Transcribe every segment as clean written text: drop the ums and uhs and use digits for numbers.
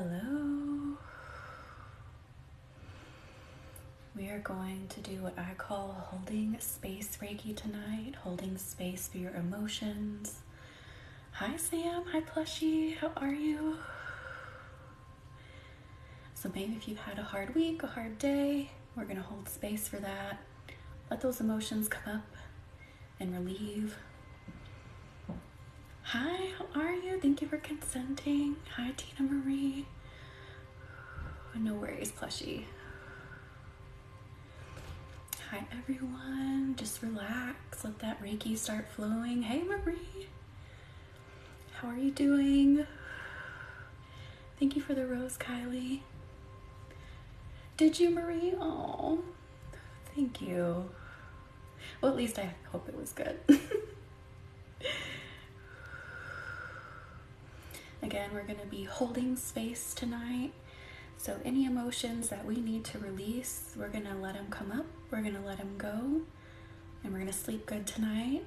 Hello. We are going to do what I call holding space Reiki tonight, holding space for your emotions. Hi Sam, hi Plushie, how are you? So maybe if you've had a hard week, a hard day, we're gonna hold space for that. Let those emotions come up and relieve. Hi, how are you? Thank you for consenting. Hi Tina Marie. No worries, Plushie. Hi everyone, just relax, let that Reiki start flowing. Hey Marie, how are you doing? Thank you for the rose, Kylie. Did you, Marie? Oh, thank you. Well, at least I hope it was good. Again, we're gonna be holding space tonight. So any emotions that we need to release, we're gonna let them come up, we're gonna let them go, and we're gonna sleep good tonight,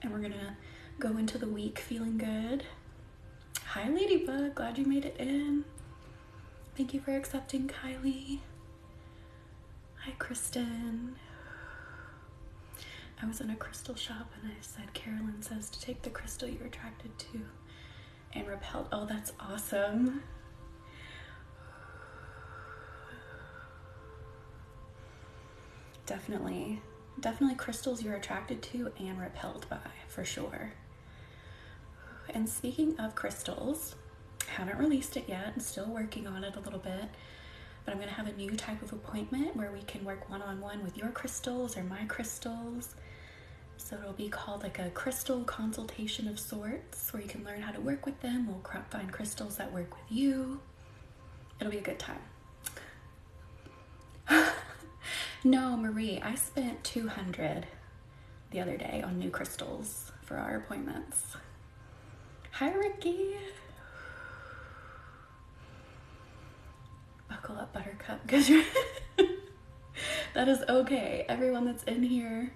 and we're gonna go into the week feeling good. Hi Ladybug, glad you made it in. Thank you for accepting, Kylie. Hi Kristen. I was in a crystal shop and I said, Carolyn says to take the crystal you're attracted to and repelled. Oh, that's awesome. Definitely crystals you're attracted to and repelled by, for sure. And speaking of crystals, haven't released it yet, I'm still working on it a little bit, but I'm gonna have a new type of appointment where we can work one-on-one with your crystals or my crystals. So it'll be called like a crystal consultation of sorts, where you can learn how to work with them. We'll find crystals that work with you. It'll be a good time. No, Marie, I spent $200 the other day on new crystals for our appointments. Hi, Ricky. Buckle up, Buttercup, because that is okay. Everyone that's in here,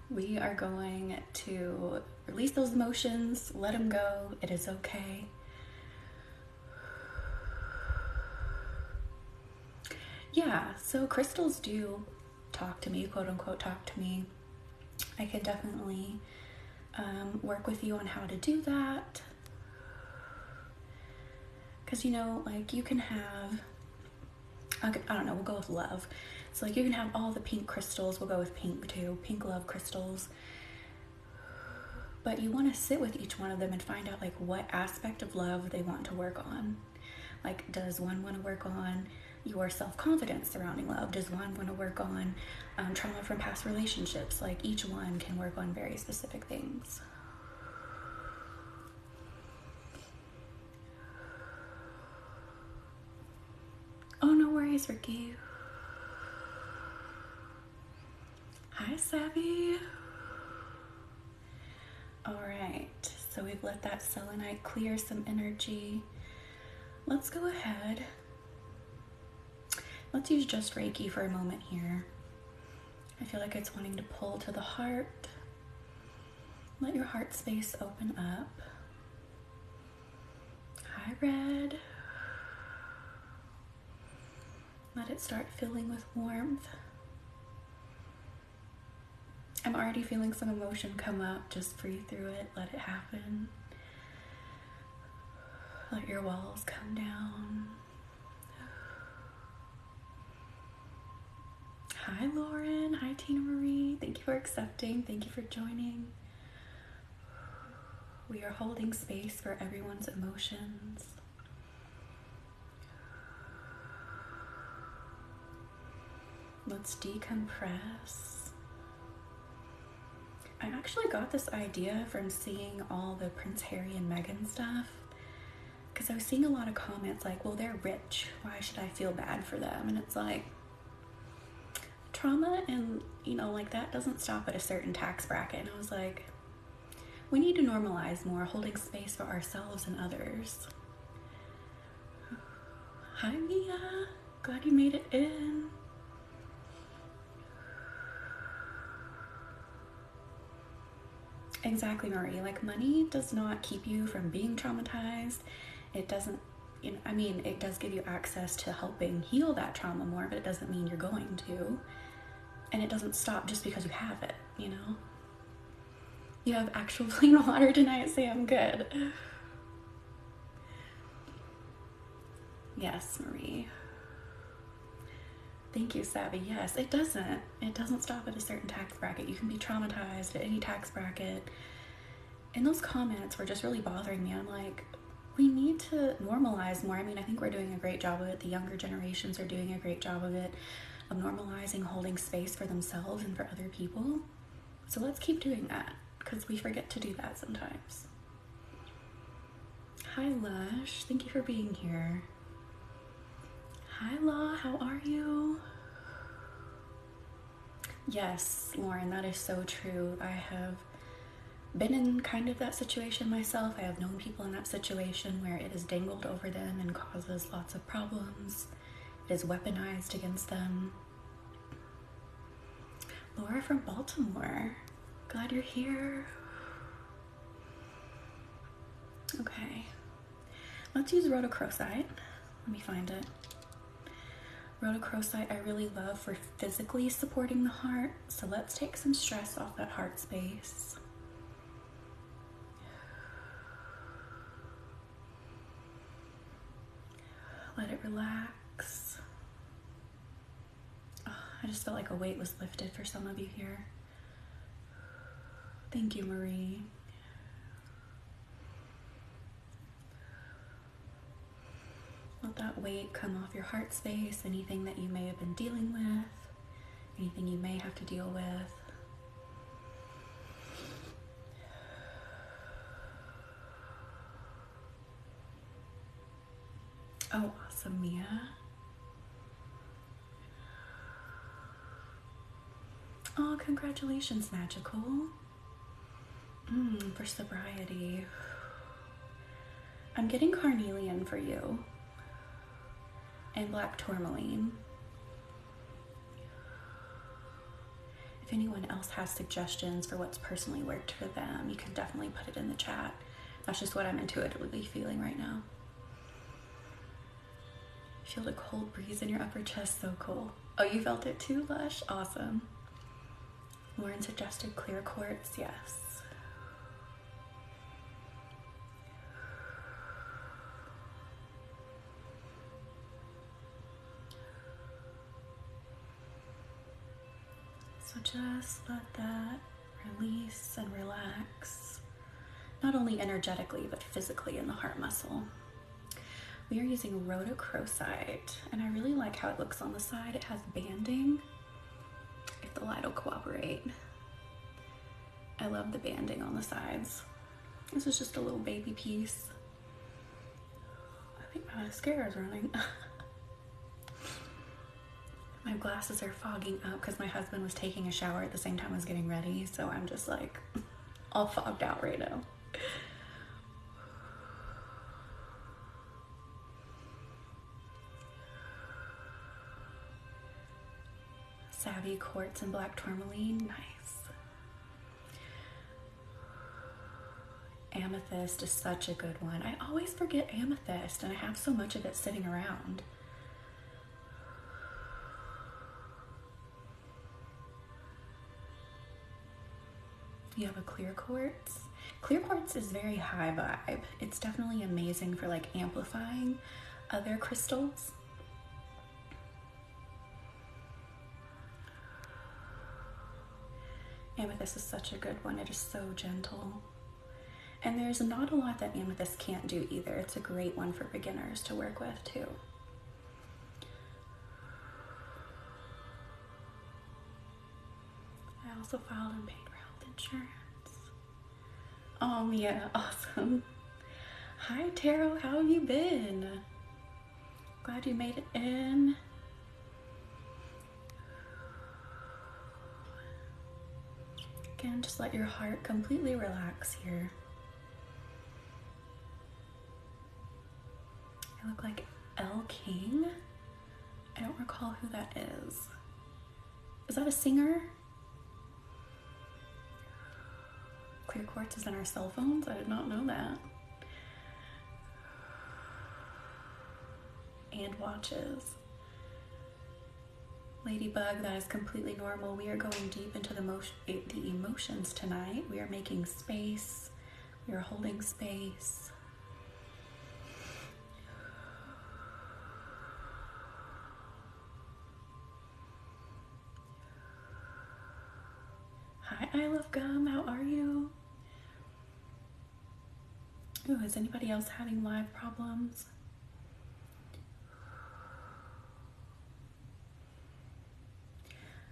we are going to release those emotions, let them go. It is okay. Yeah, so crystals do talk to me, quote unquote, talk to me. I can definitely work with you on how to do that. Because, you know, like you can have, I don't know, we'll go with love. So like you can have all the pink crystals, we'll go with pink too, pink love crystals. But you want to sit with each one of them and find out like what aspect of love they want to work on. Like, does one want to work on your self-confidence surrounding love? Does one want to work on trauma from past relationships? Like each one can work on very specific things. Oh, no worries, Ricky. Hi, Savvy. All right, so we've let that selenite clear some energy. Let's go ahead. Let's use just Reiki for a moment here. I feel like it's wanting to pull to the heart. Let your heart space open up. Hi, Red. Let it start filling with warmth. I'm already feeling some emotion come up. Just breathe through it. Let it happen. Let your walls come down. Hi, Lauren. Hi, Tina Marie. Thank you for accepting. Thank you for joining. We are holding space for everyone's emotions. Let's decompress. I actually got this idea from seeing all the Prince Harry and Meghan stuff, because I was seeing a lot of comments like, well, they're rich, why should I feel bad for them? And it's like, trauma and, you know, like that doesn't stop at a certain tax bracket. And I was like, we need to normalize more holding space for ourselves and others. Hi, Mia. Glad you made it in. Exactly, Marie. Like, money does not keep you from being traumatized. It doesn't you know, I mean, it does give you access to helping heal that trauma more, but it doesn't mean you're going to. And it doesn't stop just because you have it, you know? You have actual clean water tonight, Sam. Good. Yes, Marie. Thank you, Savvy. Yes, it doesn't. It doesn't stop at a certain tax bracket. You can be traumatized at any tax bracket. And those comments were just really bothering me. I'm like, we need to normalize more. I mean, I think we're doing a great job of it. The younger generations are doing a great job of it, of normalizing holding space for themselves and for other people. So let's keep doing that, because we forget to do that sometimes. Hi, Lush. Thank you for being here. Hi, Law. How are you? Yes, Lauren, that is so true. I have been in kind of that situation myself. I have known people in that situation where it is dangled over them and causes lots of problems. It is weaponized against them. Laura from Baltimore. Glad you're here. Okay. Let's use rhodochrosite. Let me find it. Rhodochrosite I really love for physically supporting the heart. So let's take some stress off that heart space. Let it relax. Oh, I just felt like a weight was lifted for some of you here. Thank you, Marie. Let that weight come off your heart space, anything that you may have been dealing with, anything you may have to deal with. Oh, awesome, Mia. Oh, congratulations, Magical. For sobriety. I'm getting carnelian for you. And black tourmaline. If anyone else has suggestions for what's personally worked for them, you can definitely put it in the chat. That's just what I'm intuitively feeling right now. Feel the cold breeze in your upper chest, so cool. Oh, you felt it too, Lush? Awesome. Lauren suggested clear quartz, yes. So just let that release and relax, not only energetically, but physically in the heart muscle. We are using rhodochrosite, and I really like how it looks on the side. It has banding, if the light will cooperate. I love the banding on the sides. This is just a little baby piece. I think my mascara is running. My glasses are fogging up because my husband was taking a shower at the same time I was getting ready, so I'm just like all fogged out right now. Savvy quartz and black tourmaline, nice. Amethyst is such a good one. I always forget amethyst, and I have so much of it sitting around. You have a clear quartz. Clear quartz is very high vibe. It's definitely amazing for like amplifying other crystals. Amethyst is such a good one. It is so gentle. And there's not a lot that amethyst can't do either. It's a great one for beginners to work with too. I also filed and paid for health insurance. Oh, Mia, awesome. Hi, Taro, how have you been? Glad you made it in. Again, just let your heart completely relax here. I look like Elle King. I don't recall who that is. Is that a singer? Clear quartz is in our cell phones? I did not know that. and watches. Ladybug, that is completely normal. We are going deep into the emotions tonight. We are making space. We are holding space. Hi, I Love Gum. How are you? Ooh, is anybody else having live problems?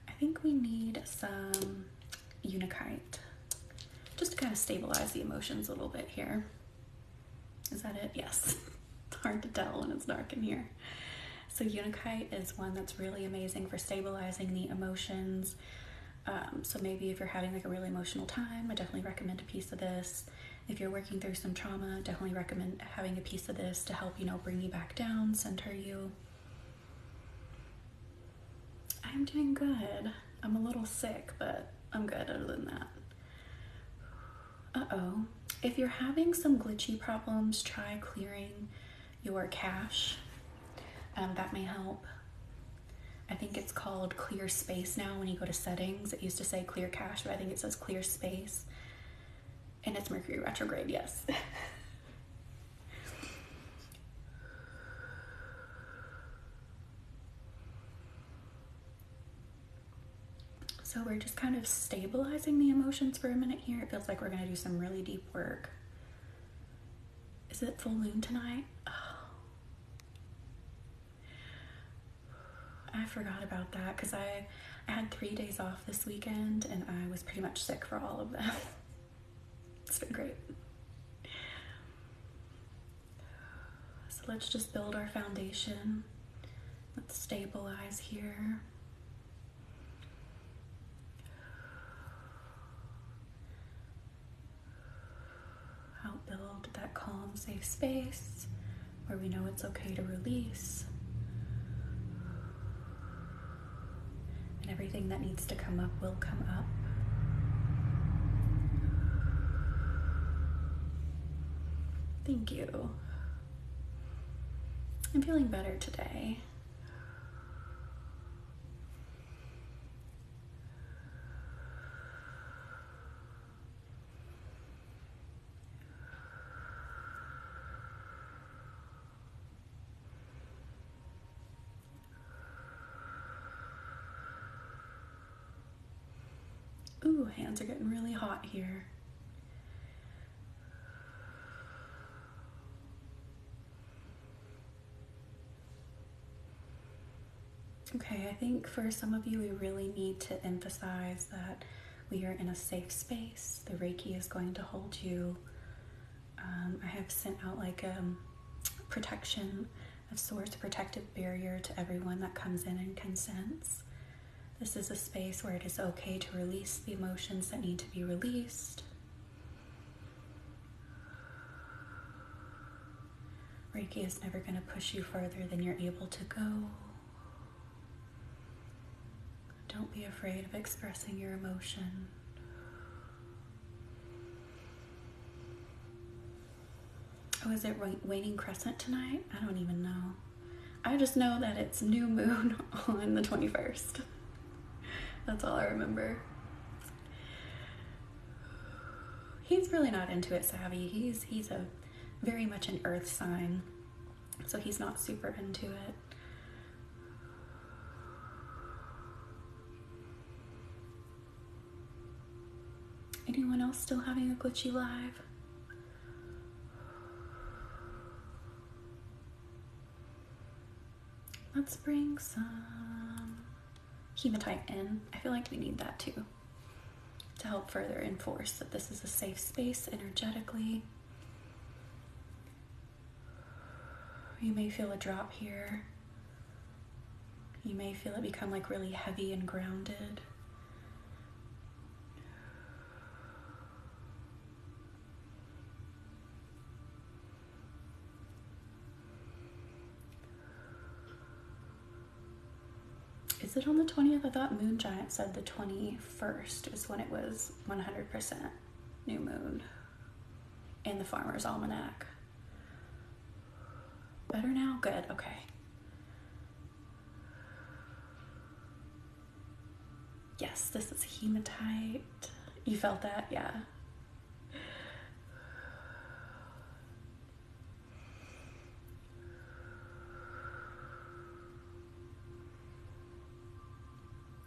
I think we need some Unikite just to kind of stabilize the emotions a little bit here. Is that it? Yes. It's hard to tell when it's dark in here. So Unikite is one that's really amazing for stabilizing the emotions. So maybe if you're having like a really emotional time, I definitely recommend a piece of this. If you're working through some trauma, definitely recommend having a piece of this to help, bring you back down, center you. I'm doing good. I'm a little sick, but I'm good other than that. Uh-oh. If you're having some glitchy problems, try clearing your cache. That may help. I think it's called clear space now when you go to settings. It used to say clear cache, but I think it says clear space. And it's Mercury retrograde, yes. So we're just kind of stabilizing the emotions for a minute here. It feels like we're going to do some really deep work. Is it full moon tonight? Oh. I forgot about that because I had 3 days off this weekend and I was pretty much sick for all of them. It's been great. So let's just build our foundation. Let's stabilize here. Help build that calm, safe space where we know it's okay to release. And everything that needs to come up will come up. Thank you. I'm feeling better today. Ooh, hands are getting really hot here. Okay, I think for some of you, we really need to emphasize that we are in a safe space. The Reiki is going to hold you. I have sent out like a protection of sorts, a protective barrier to everyone that comes in and consents. This is a space where it is okay to release the emotions that need to be released. Reiki is never going to push you further than you're able to go. Don't be afraid of expressing your emotion. Oh, is it waning crescent tonight? I don't even know. I just know that it's new moon on the 21st. That's all I remember. He's really not into it savvy. He's a very much an earth sign, so he's not super into it. Anyone else still having a glitchy live? Let's bring some hematite in. I feel like we need that too, to help further enforce that this is a safe space energetically. You may feel a drop here. You may feel it become like really heavy and grounded. Is it on the 20th? I thought Moon Giant said the 21st is when it was 100% new moon in the Farmer's Almanac. Better now? Good, okay. Yes, this is hematite. You felt that? Yeah.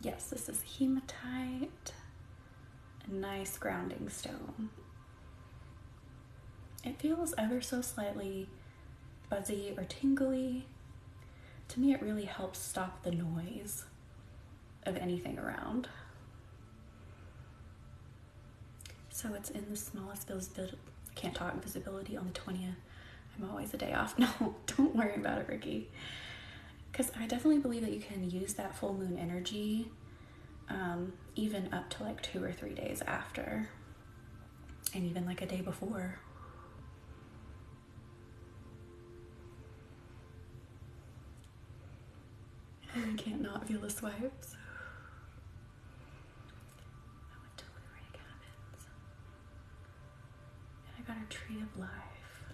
Yes, this is hematite. A nice grounding stone. It feels ever so slightly buzzy or tingly. To me, it really helps stop the noise of anything around. So it's in the smallest visibility, can't talk, visibility on the 20th. I'm always a day off. No, don't worry about it, Ricky. Because I definitely believe that you can use that full moon energy even up to like 2 or 3 days after, and even like a day before. I can't not feel the swipes. I went to Reiki cabins, and I got a tree of life.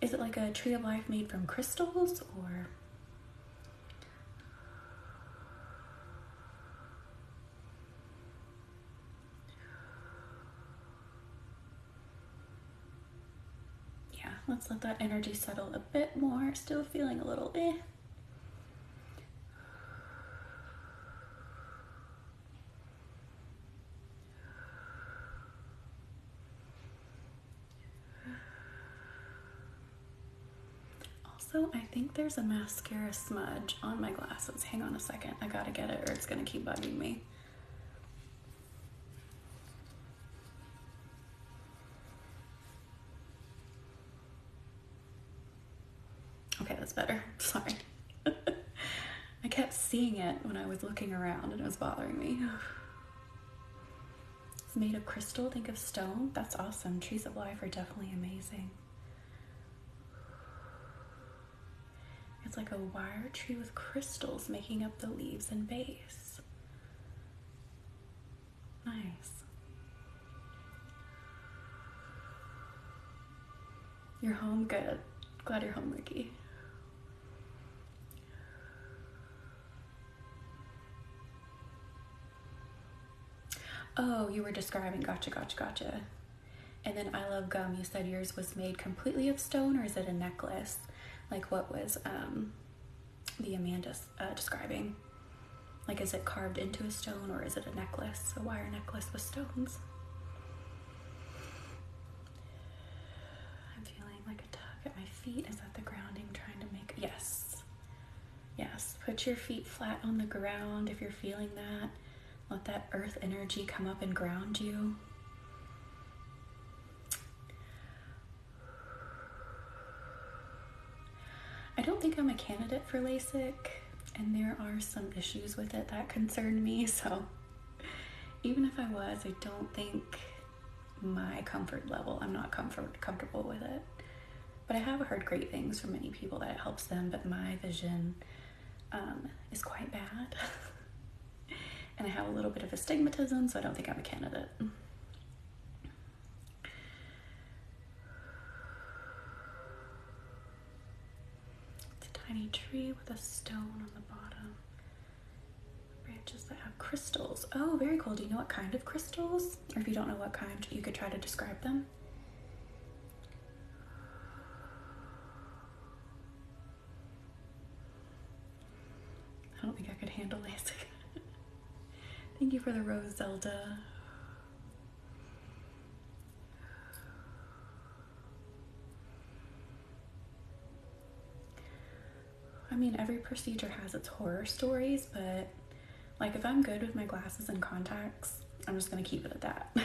Is it like a tree of life made from crystals, or? Yeah, let's let that energy settle a bit more. Still feeling a little Also, I think there's a mascara smudge on my glasses. Hang on a second. I gotta get it or it's gonna keep bugging me. Okay, that's better. Sorry. I kept seeing it when I was looking around and it was bothering me. It's made of crystal. Think of stone. That's awesome. Trees of life are definitely amazing. It's like a wire tree with crystals making up the leaves and base. Nice. You're home? Good. Glad you're home, Ricky. Oh, you were describing. Gotcha. And then I love gum. You said yours was made completely of stone, or is it a necklace? Like what was the Amanda describing? Like, is it carved into a stone, or is it a necklace, a wire necklace with stones? I'm feeling like a tug at my feet. Is that the grounding trying to make? Yes. Put your feet flat on the ground if you're feeling that. Let that earth energy come up and ground you. I don't think I'm a candidate for LASIK, and there are some issues with it that concern me, so even if I was, I don't think my comfort level, I'm not comfortable with it. But I have heard great things from many people that it helps them, but my vision is quite bad. And I have a little bit of astigmatism, so I don't think I'm a candidate. It's a tiny tree with a stone on the bottom. Branches that have crystals. Oh, very cool. Do you know what kind of crystals? Or if you don't know what kind, you could try to describe them. I don't think I could handle LASIK. Thank you for the rose, Zelda. I mean, every procedure has its horror stories, but like if I'm good with my glasses and contacts, I'm just gonna keep it at that.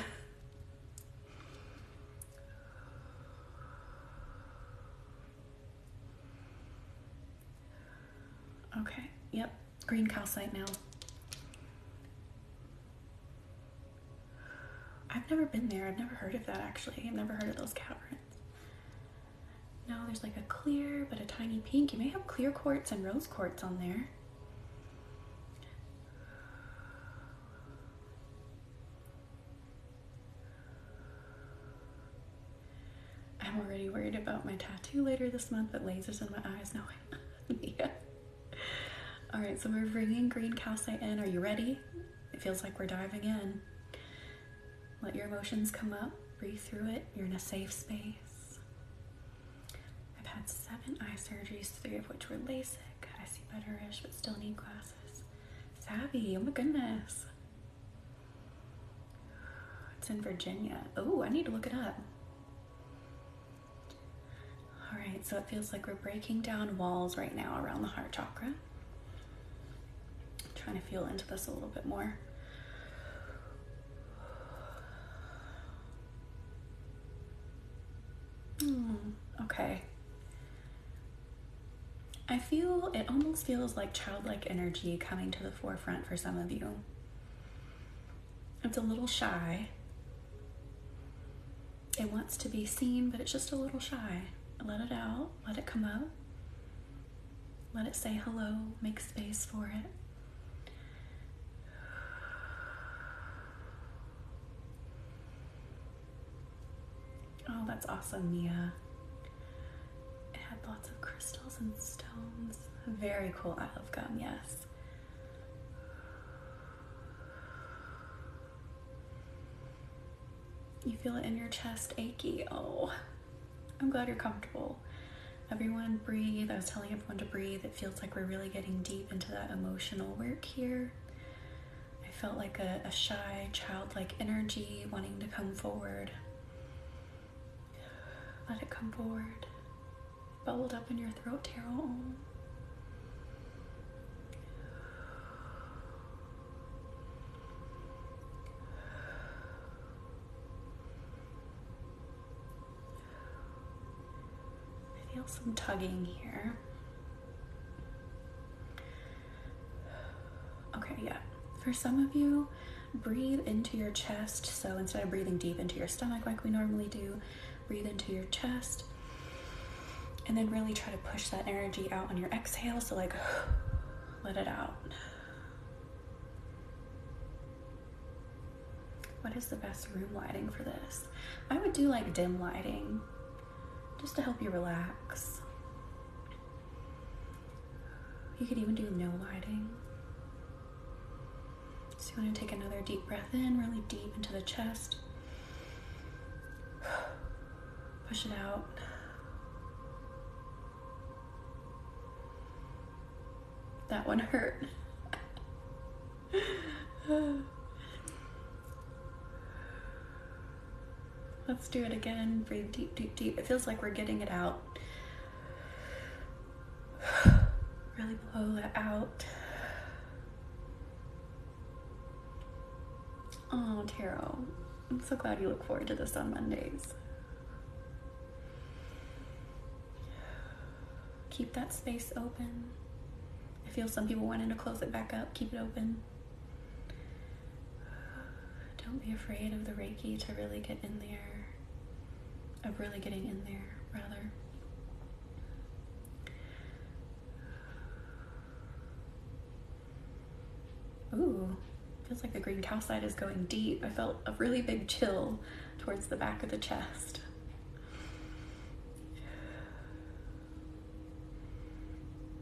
Okay, yep, green calcite now. I've never been there. I've never heard of that, actually. I've never heard of those caverns. No, there's like a clear, but a tiny pink. You may have clear quartz and rose quartz on there. I'm already worried about my tattoo later this month, but lasers in my eyes. No, yeah. All right, so we're bringing green calcite in. Are you ready? It feels like we're diving in. Let your emotions come up, breathe through it. You're in a safe space. I've had 7 eye surgeries, 3 of which were LASIK. I see better-ish, but still need glasses. Savvy, oh my goodness. It's in Virginia. Oh, I need to look it up. All right, so it feels like we're breaking down walls right now around the heart chakra. Trying to feel into this a little bit more. Okay. I feel, it almost feels like childlike energy coming to the forefront for some of you. It's a little shy. It wants to be seen, but it's just a little shy. Let it out, let it come up. Let it say hello, make space for it. Oh, that's awesome, Mia. It had lots of crystals and stones. Very cool. I love gum, yes. You feel it in your chest achy. Oh, I'm glad you're comfortable. Everyone breathe. I was telling everyone to breathe. It feels like we're really getting deep into that emotional work here. I felt like a shy, childlike energy wanting to come forward. Let it come forward. Bubbled up in your throat, Taro. I feel some tugging here. Okay, yeah. For some of you, breathe into your chest. So instead of breathing deep into your stomach like we normally do, breathe into your chest and then really try to push that energy out on your exhale. So like, let it out. What is the best room lighting for this? I would do like dim lighting just to help you relax. You could even do no lighting. So you want to take another deep breath in, really deep into the chest. Push it out. That one hurt. Let's do it again. Breathe deep, deep, deep. It feels like we're getting it out. Really blow that out. Oh, Taro. I'm so glad you look forward to this on Mondays. Keep that space open. I feel some people wanting to close it back up. Keep it open. Don't be afraid of the Reiki to really get in there. Of really getting in there, rather. Ooh, feels like the green calcite is going deep. I felt a really big chill towards the back of the chest.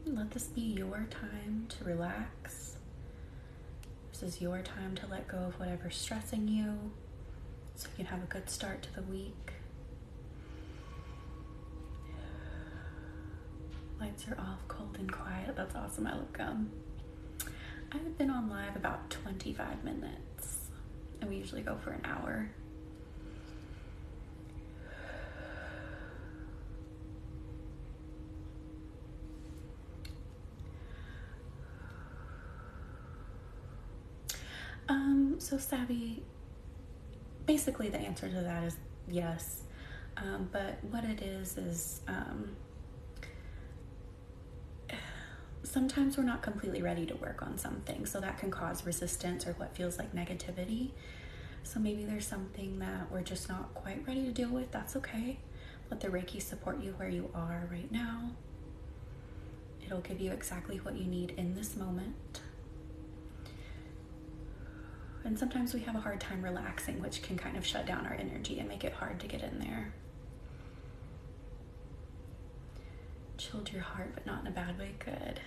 Let this be your time to relax. This is your time to let go of whatever's stressing you so you can have a good start to the week. Lights are off, cold and quiet. That's awesome. I love gum. I've been on live about 25 minutes, and we usually go for an hour. So Savvy, basically the answer to that is yes. But what it is sometimes we're not completely ready to work on something, so that can cause resistance or what feels like negativity. So maybe there's something that we're just not quite ready to deal with. That's okay. Let the Reiki support you where you are right now. It'll give you exactly what you need in this moment. And sometimes we have a hard time relaxing, which can kind of shut down our energy and make it hard to get in there. Chilled your heart, but not in a bad way. Good.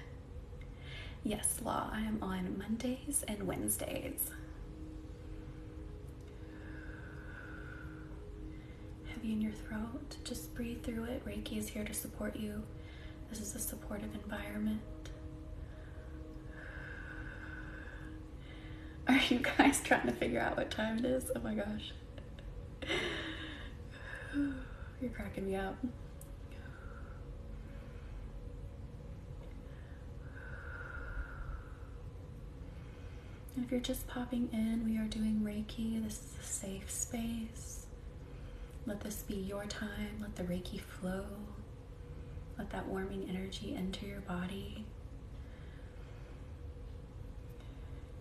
Yes, Law. I am on Mondays and Wednesdays. Heavy in your throat. Just breathe through it. Reiki is here to support you. This is a supportive environment. Are you guys trying to figure out what time it is? Oh my gosh. You're cracking me up. And if you're just popping in, we are doing Reiki. This is a safe space. Let this be your time. Let the Reiki flow. Let that warming energy enter your body.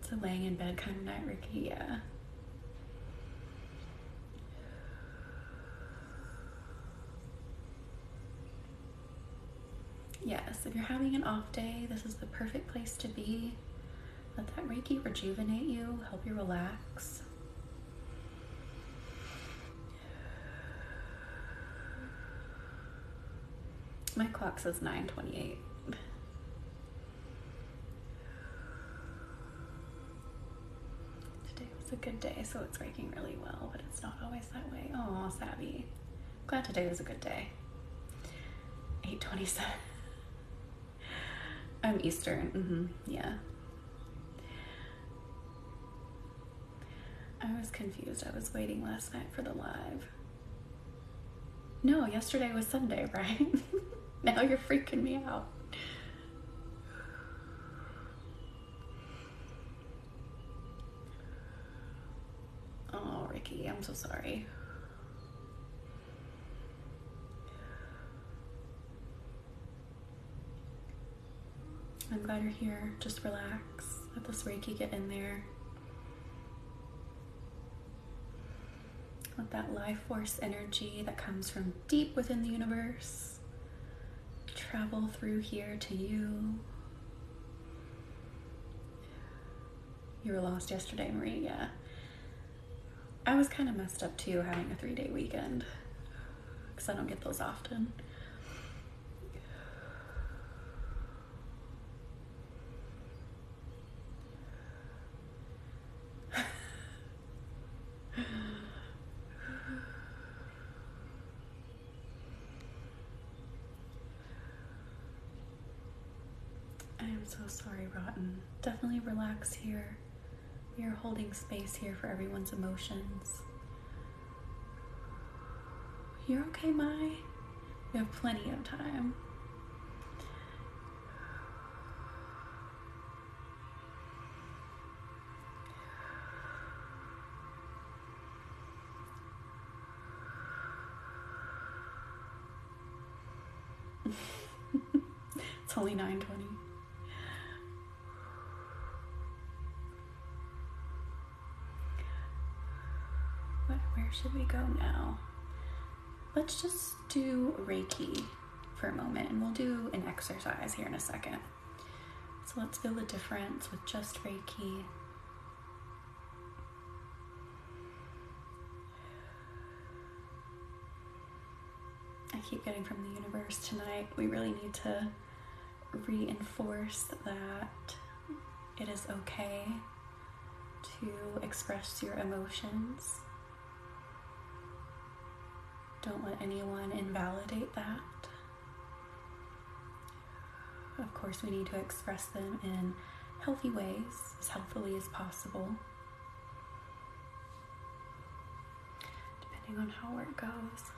It's a laying in bed kind of night, Reiki, yeah. Yes, if you're having an off day, this is the perfect place to be. Let that Reiki rejuvenate you, help you relax. My clock says 9:28. Today was a good day, so it's working really well, but it's not always that way. Oh, Savvy. Glad today was a good day. 8:27. I'm Eastern. Yeah. I was confused. I was waiting last night for the live. No, yesterday was Sunday, right? Now you're freaking me out. Oh, Ricky, I'm so sorry. I'm glad you're here. Just relax. Let this Reiki get in there. Let that life force energy that comes from deep within the universe travel through here to you. You were lost yesterday, Marie. Yeah. I was kind of messed up too, having a 3-day weekend, because I don't get those often. I am so sorry, Rotten. Definitely relax here. We are holding space here for everyone's emotions. You're okay, Mai? We have plenty of time. It's only 9:20. Where should we go now? Let's just do Reiki for a moment, and we'll do an exercise here in a second. So let's feel the difference with just Reiki. I keep getting from the universe tonight, we really need to reinforce that it is okay to express your emotions. Don't let anyone invalidate that. Of course, we need to express them in healthy ways, as healthily as possible, depending on how it goes.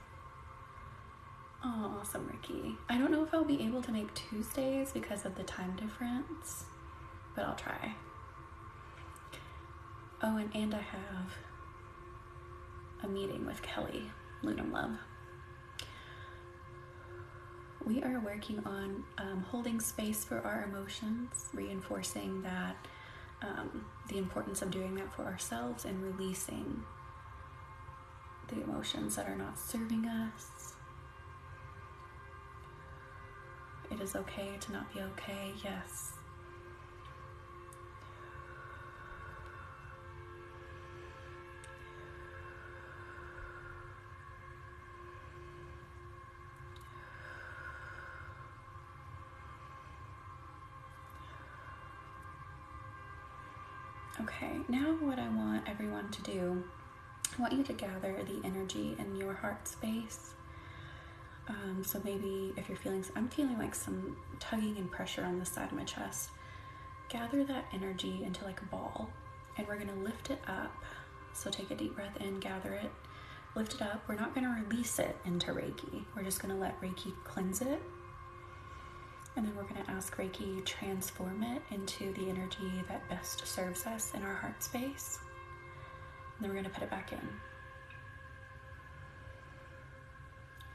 Oh, awesome, Ricky. I don't know if I'll be able to make Tuesdays because of the time difference, but I'll try. Oh, and I have a meeting with Kelly, Lunam Love. We are working on holding space for our emotions, reinforcing that the importance of doing that for ourselves and releasing the emotions that are not serving us. It is okay to not be okay, yes. Okay, now what I want everyone to do, I want you to gather the energy in your heart space. So maybe if you're feeling, I'm feeling like some tugging and pressure on the side of my chest. Gather that energy into like a ball, and we're gonna lift it up. So take a deep breath in, gather it, lift it up. We're not gonna release it into Reiki. We're just gonna let Reiki cleanse it. And then we're gonna ask Reiki transform it into the energy that best serves us in our heart space. And then we're gonna put it back in.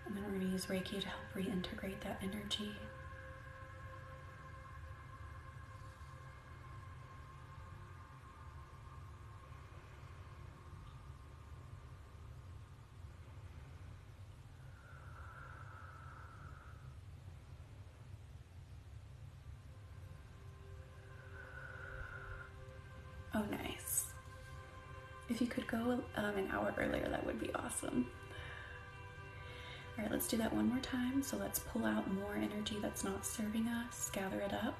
And then we're going to use Reiki to help reintegrate that energy. Oh, nice. If you could go an hour earlier, that would be awesome. All right, let's do that one more time. So let's pull out more energy that's not serving us, gather it up,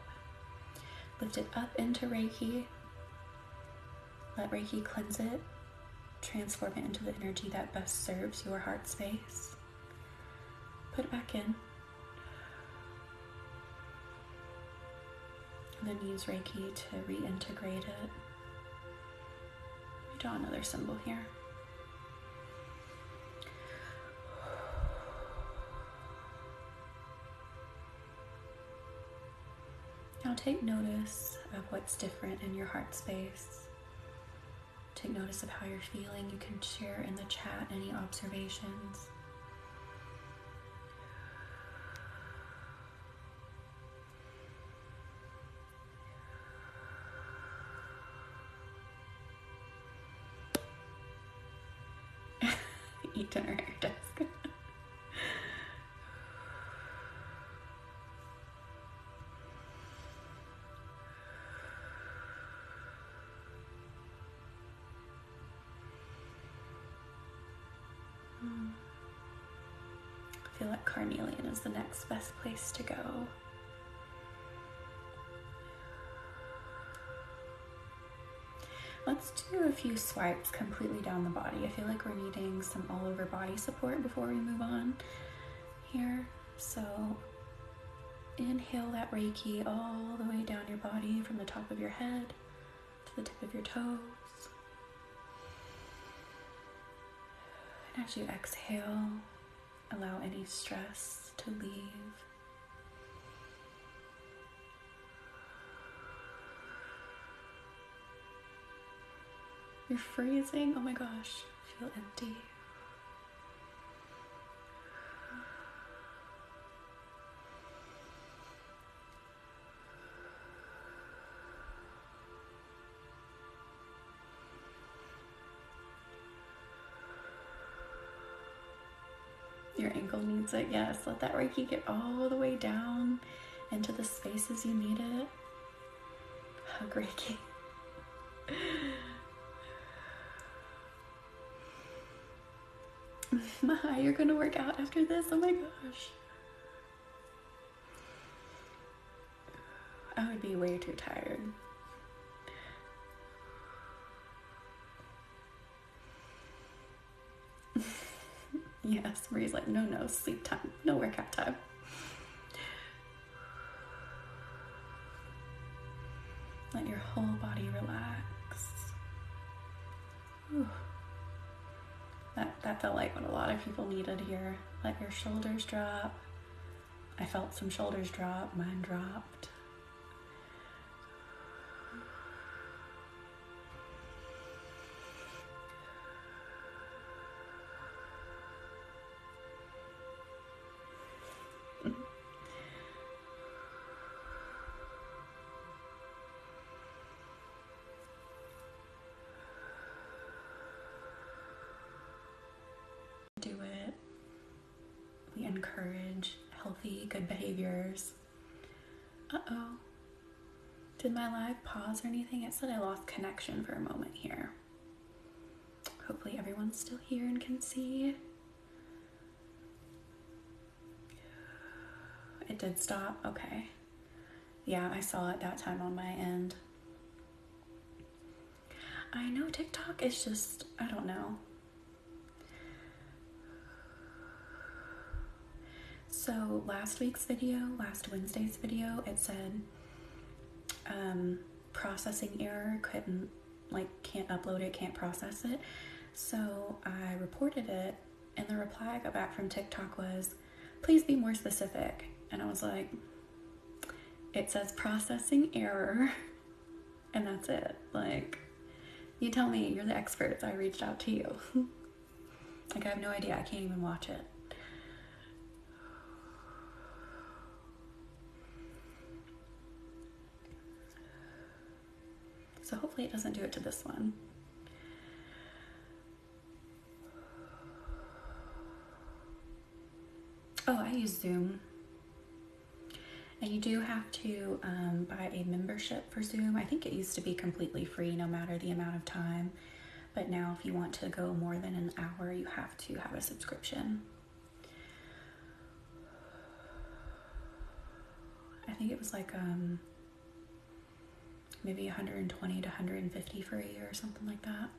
lift it up into Reiki, let Reiki cleanse it, transform it into the energy that best serves your heart space. Put it back in. And then use Reiki to reintegrate it. Draw another symbol here. Now take notice of what's different in your heart space. Take notice of how you're feeling. You can share in the chat any observations. Eat dinner at your desk. I feel like carnelian is the next best place to go. Let's do a few swipes completely down the body. I feel like we're needing some all over body support before we move on here. So inhale that Reiki all the way down your body from the top of your head to the tip of your toes. And as you exhale, allow any stress to leave. You're freezing. Oh my gosh, feel empty. Your ankle needs it, yes. Let that Reiki get all the way down into the spaces you need it. Hug Reiki. My, you're gonna work out after this? Oh my gosh. I would be way too tired. Yes, Marie's like, no, sleep time, no workout time. Let your whole body relax. Whew. That felt like what a lot of people needed here. Let your shoulders drop. I felt some shoulders drop, mine dropped. Do it. We encourage healthy, good behaviors. Uh-oh. Did my live pause or anything? It said I lost connection for a moment here. Hopefully everyone's still here and can see. It did stop? Okay. Yeah, I saw it that time on my end. I know TikTok is just, I don't know. So last Wednesday's video, it said processing error, can't upload it, can't process it. So I reported it, and the reply I got back from TikTok was, please be more specific. And I was like, it says processing error, and that's it. Like, you tell me, you're the experts. I reached out to you. Like, I have no idea. I can't even watch it. So hopefully it doesn't do it to this one. Oh, I use Zoom. And you do have to buy a membership for Zoom. I think it used to be completely free no matter the amount of time. But now if you want to go more than an hour, you have to have a subscription. I think it was like maybe 120 to 150 for a year or something like that.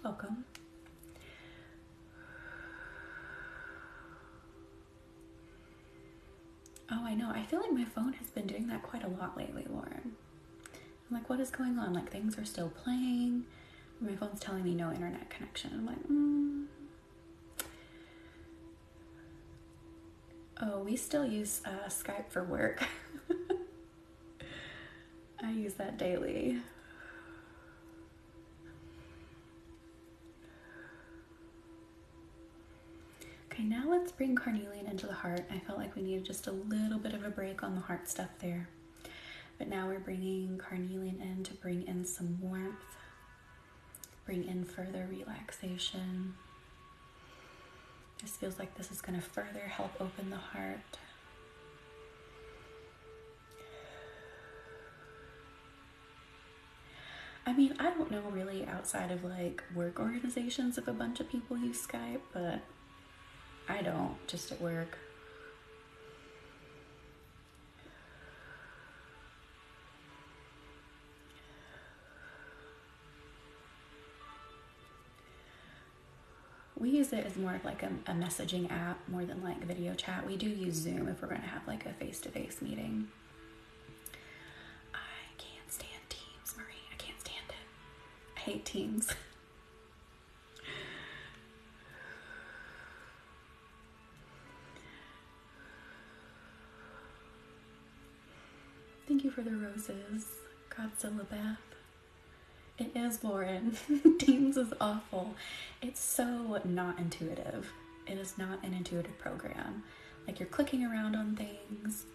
Welcome. Oh, I know. I feel like my phone has been doing that quite a lot lately, Lauren. I'm like, what is going on? Like, things are still playing. My phone's telling me no internet connection. I'm like, Oh, we still use Skype for work. I use that daily. Okay, now let's bring carnelian into the heart. I felt like we needed just a little bit of a break on the heart stuff there. But now we're bringing carnelian in to bring in some warmth, bring in further relaxation. This feels like this is going to further help open the heart. I mean, I don't know really outside of like work organizations if a bunch of people use Skype, but I don't, just at work. We use it as more of like a messaging app more than like video chat. We do use Zoom if we're going to have like a face-to-face meeting. I can't stand Teams, Marie. I can't stand it. I hate Teams. Thank you for the roses, Godzilla Beth. It is, Lauren. Teams is awful. It's so not intuitive. It is not an intuitive program. Like, you're clicking around on things.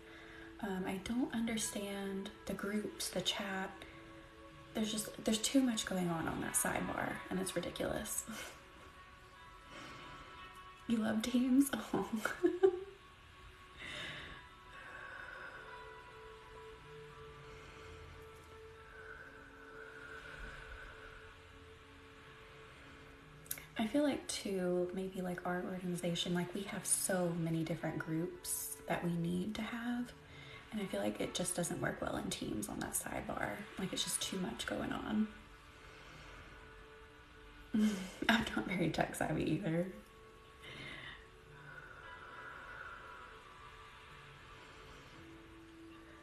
I don't understand the groups, the chat. There's too much going on that sidebar, and it's ridiculous. You love Teams? Oh. I feel like too, maybe like our organization, like we have so many different groups that we need to have. And I feel like it just doesn't work well in Teams on that sidebar. Like, it's just too much going on. I'm not very tech savvy either.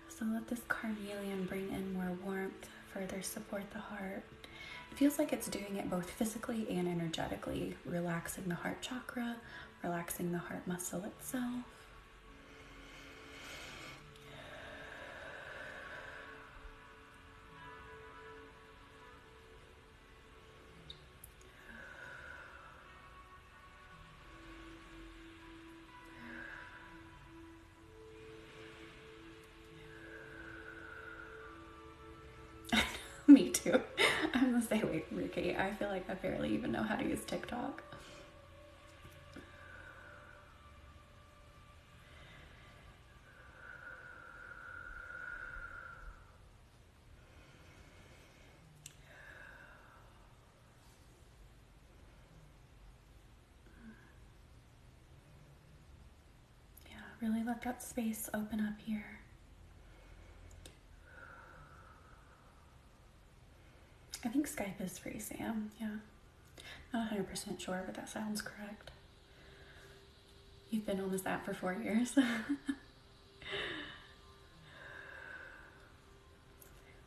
So let this carnelian bring in more warmth, further support the heart. It feels like it's doing it both physically and energetically, relaxing the heart chakra, relaxing the heart muscle itself. Me too. I'm the same way, Ricky. I feel like I barely even know how to use TikTok. Yeah, really let that space open up here. I think Skype is free, Sam. Yeah. Not 100% sure, but that sounds correct. You've been on this app for 4 years.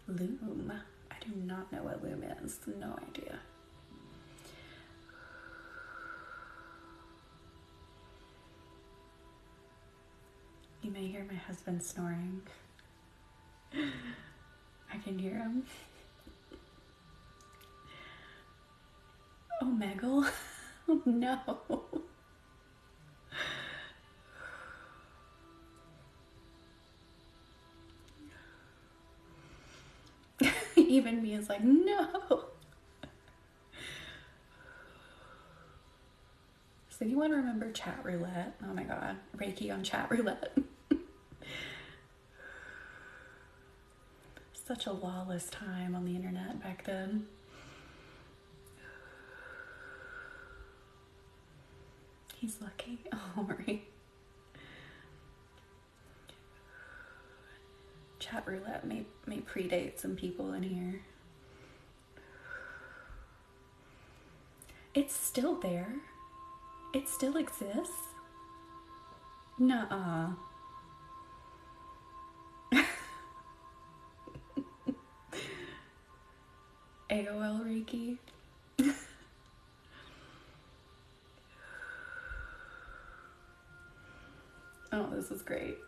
Loom. I do not know what loom is. No idea. You may hear my husband snoring. I can hear him. Oh, Megal. Oh, no. Even me is like, no. So you want to remember chat roulette? Oh my God, Reiki on chat roulette. Such a lawless time on the internet back then. He's lucky. Oh, Marie. Chat roulette may predate some people in here. It's still there. It still exists. Nuh-uh. AOL Reiki. Oh, this is great.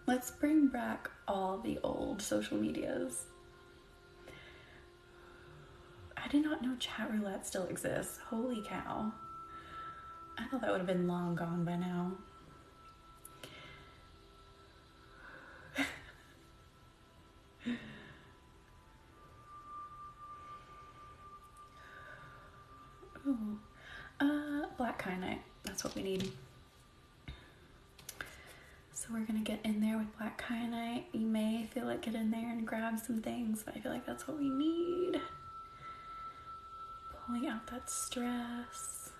Let's bring back all the old social medias. I did not know chat roulette still exists. Holy cow. I thought that would have been long gone by now. Ooh. Black kyanite. That's what we need. So we're gonna get in there with black kyanite. You may feel like get in there and grab some things, but I feel like that's what we need. Pulling out that stress.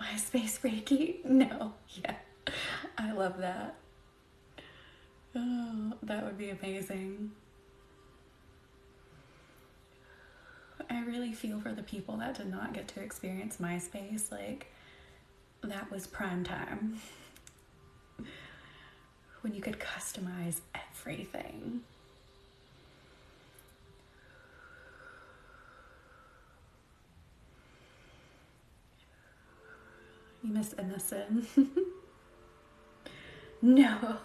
MySpace Reiki? No. Yeah. I love that. Oh, that would be amazing. I really feel for the people that did not get to experience MySpace. Like, that was prime time. When you could customize everything. You miss MSN? No.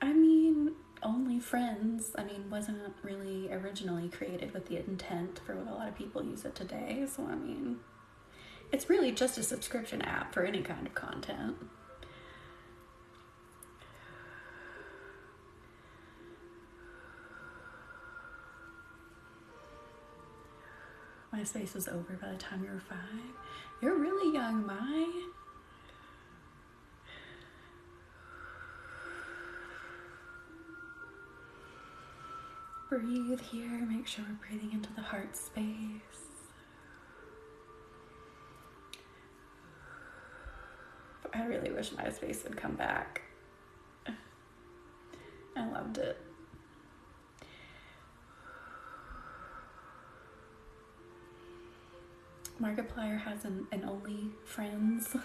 I mean, only friends. I mean, wasn't really originally created with the intent for what a lot of people use it today. So, I mean, it's really just a subscription app for any kind of content. MySpace was over by the time you were 5. You're really young, Mai. Breathe here. Make sure we're breathing into the heart space. I really wish MySpace would come back. I loved it. Markiplier has an only friends.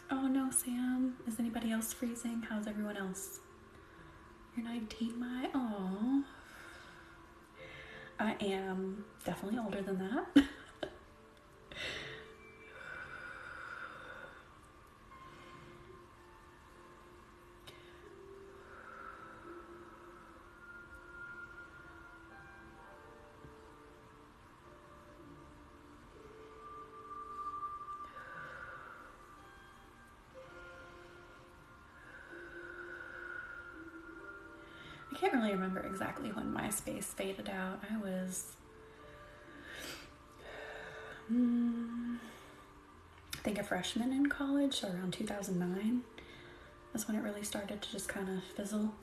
Oh no, Sam. Is anybody else freezing? How's everyone else? You're 19, Mai? Aww. I am definitely older than that. I can't really remember exactly when MySpace faded out. I was, I think a freshman in college, so around 2009. That's when it really started to just kind of fizzle.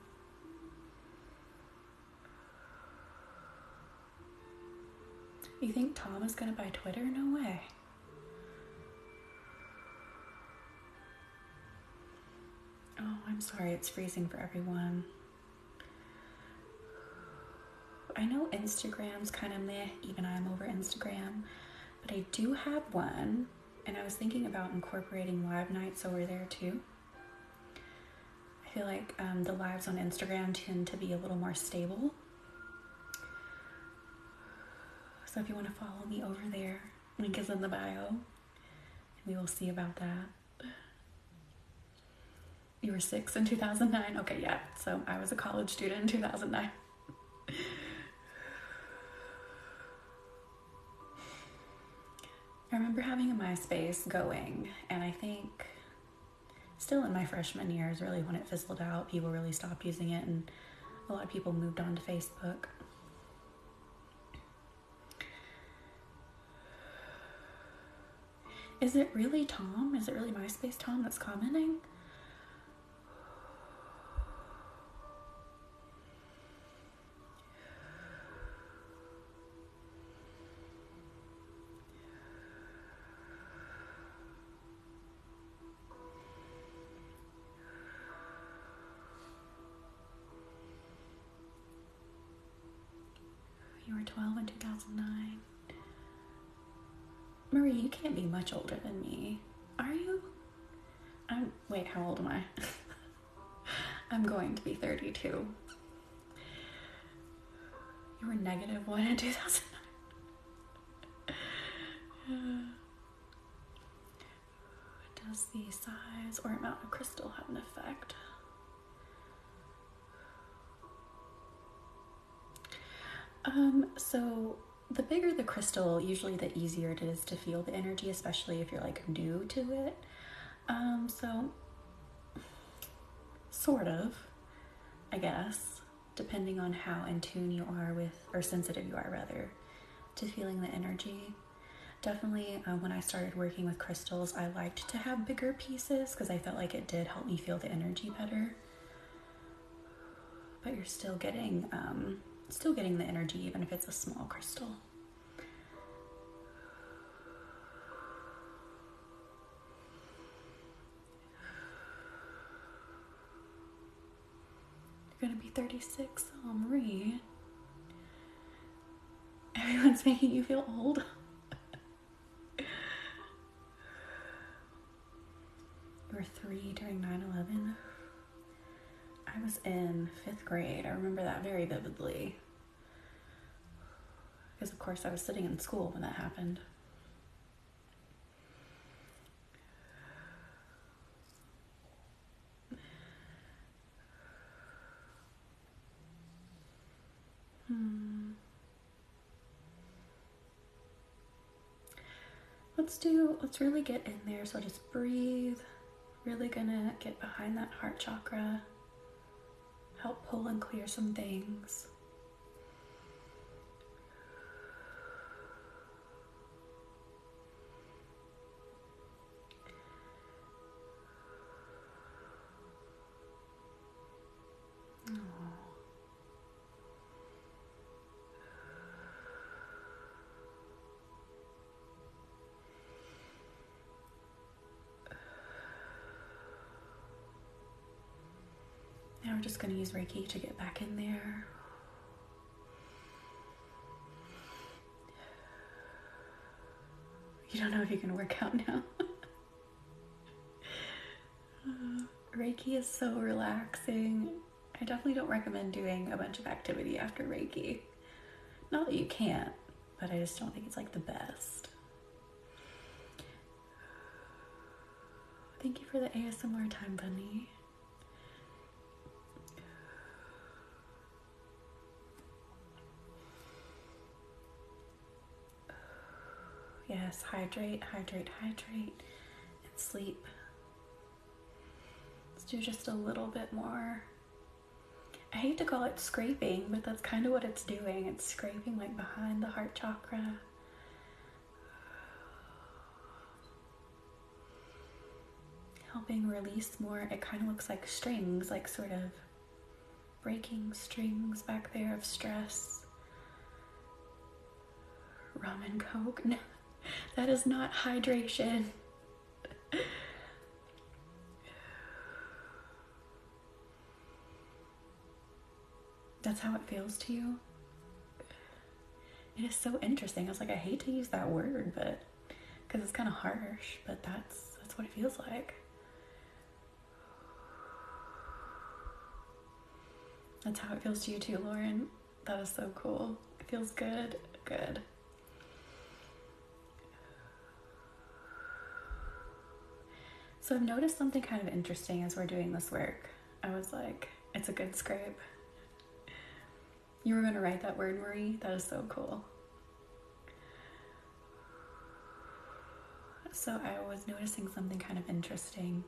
You think Tom is gonna buy Twitter? No way. Oh, I'm sorry it's freezing for everyone. I know Instagram's kind of meh, even I'm over Instagram, but I do have one, and I was thinking about incorporating live nights over there too. I feel like the lives on Instagram tend to be a little more stable. So if you want to follow me over there, link is in the bio, and we will see about that. You were 6 in 2009? Okay, yeah, so I was a college student in 2009. I remember having a MySpace going, and I think still in my freshman year is really when it fizzled out. People really stopped using it, and a lot of people moved on to Facebook. Is it really Tom? Is it really MySpace Tom that's commenting? You were 12 in 2009. Marie, you can't be much older than me. Are you? Wait, how old am I? I'm going to be 32. You were -1 in 2009. Does the size or amount of crystal have an effect? So the bigger the crystal, usually the easier it is to feel the energy, especially if you're like new to it. So sort of, I guess, depending on how in tune you are with, or sensitive you are rather, to feeling the energy. Definitely when I started working with crystals, I liked to have bigger pieces because I felt like it did help me feel the energy better. But you're still getting the energy even if it's a small crystal. You're gonna be 36, oh Marie. Everyone's making you feel old. You were 3 during 9/11. I was in 5th grade. I remember that very vividly. Because of course I was sitting in school when that happened. Let's really get in there. So just breathe. Really gonna get behind that heart chakra. Help pull and clear some things. Now we're just going to use Reiki to get back in there. You don't know if you can work out now. Reiki is so relaxing. I definitely don't recommend doing a bunch of activity after Reiki. Not that you can't, but I just don't think it's like the best. Thank you for the ASMR time, Bunny. Yes, hydrate, hydrate, hydrate, and sleep. Let's do just a little bit more. I hate to call it scraping, but that's kind of what it's doing. It's scraping like behind the heart chakra. Helping release more. It kind of looks like strings, like sort of breaking strings back there of stress. Rum and Coke? No, that is not hydration. That's how it feels to you? It is so interesting. I was like, I hate to use that word, but because it's kind of harsh, but that's what it feels like. That's how it feels to you too, Lauren. That is so cool. It feels good. Good. So I've noticed something kind of interesting as we're doing this work. I was like, it's a good scrape. You were going to write that word, Marie? That is so cool. So I was noticing something kind of interesting.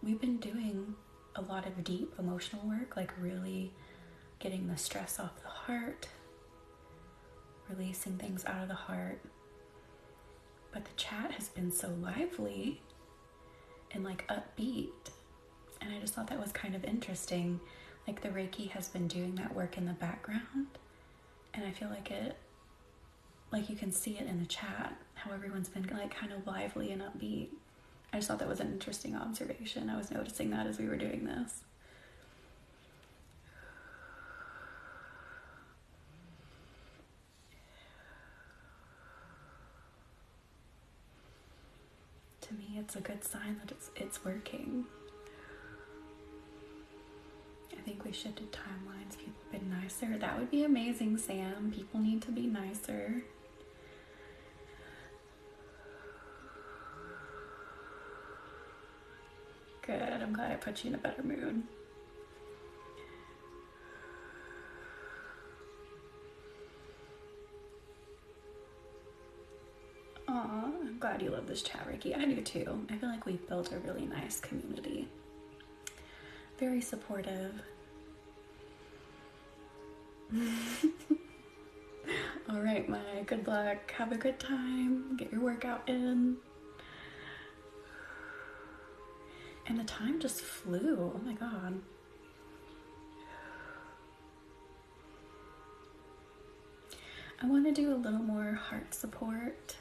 We've been doing a lot of deep emotional work, like really getting the stress off the heart, releasing things out of the heart. But the chat has been so lively and like upbeat. And I just thought that was kind of interesting. Like the Reiki has been doing that work in the background. And I feel like you can see it in the chat, how everyone's been like kind of lively and upbeat. I just thought that was an interesting observation. I was noticing that as we were doing this. To me, it's a good sign that it's working. I think we shifted timelines. People have been nicer. That would be amazing, Sam. People need to be nicer. Good. I'm glad I put you in a better mood. Aw, I'm glad you love this chat, Ricky. I do too. I feel like we've built a really nice community. Very supportive. All right, Mike. Good luck. Have a good time. Get your workout in. And the time just flew. Oh my God. I want to do a little more heart support.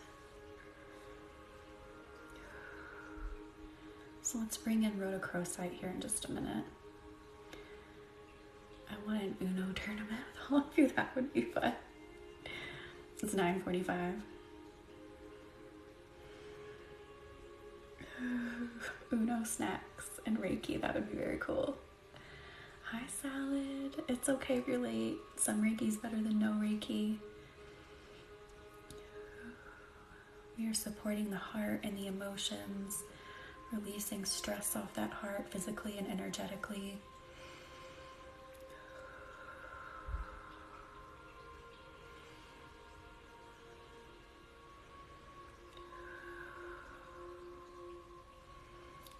So let's bring in rhodochrosite here in just a minute. I want an Uno tournament with all of you. That would be fun. It's 9:45. Uno snacks and Reiki. That would be very cool. Hi, Salad. It's okay if you're late. Some Reiki's better than no Reiki. We are supporting the heart and the emotions, releasing stress off that heart physically and energetically.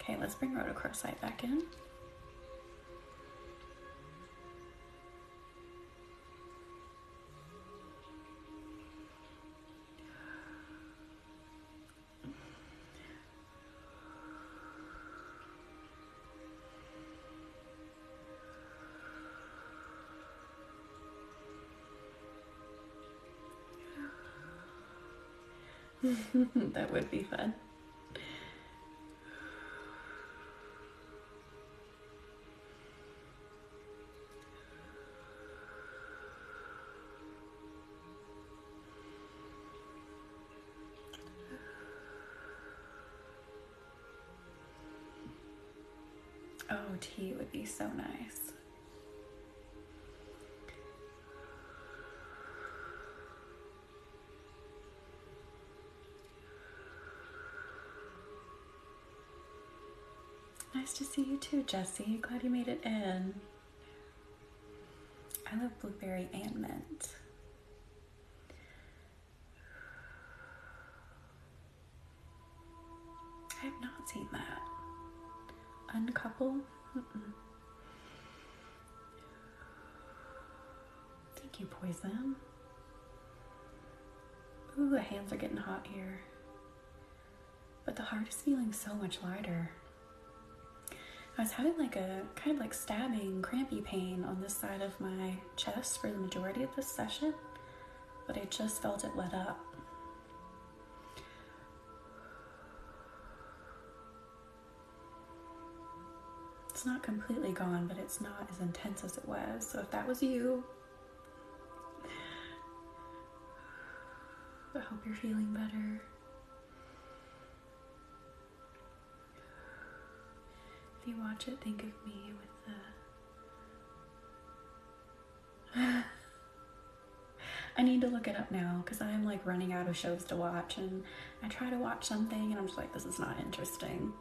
Okay, let's bring rhodochrosite back in. That would be fun. Oh, tea would be so nice. Nice to see you too, Jessie. Glad you made it in. I love blueberry and mint. I have not seen that. Uncouple? Thank you, Poison. Ooh, the hands are getting hot here. But the heart is feeling so much lighter. I was having like a kind of like stabbing, crampy pain on this side of my chest for the majority of this session, but I just felt it let up. it's not completely gone, but it's not as intense as it was. So if that was you, I hope you're feeling better. If you watch it, think of me with the... I need to look it up now because I'm like running out of shows to watch, and I try to watch something and I'm just like, this is not interesting.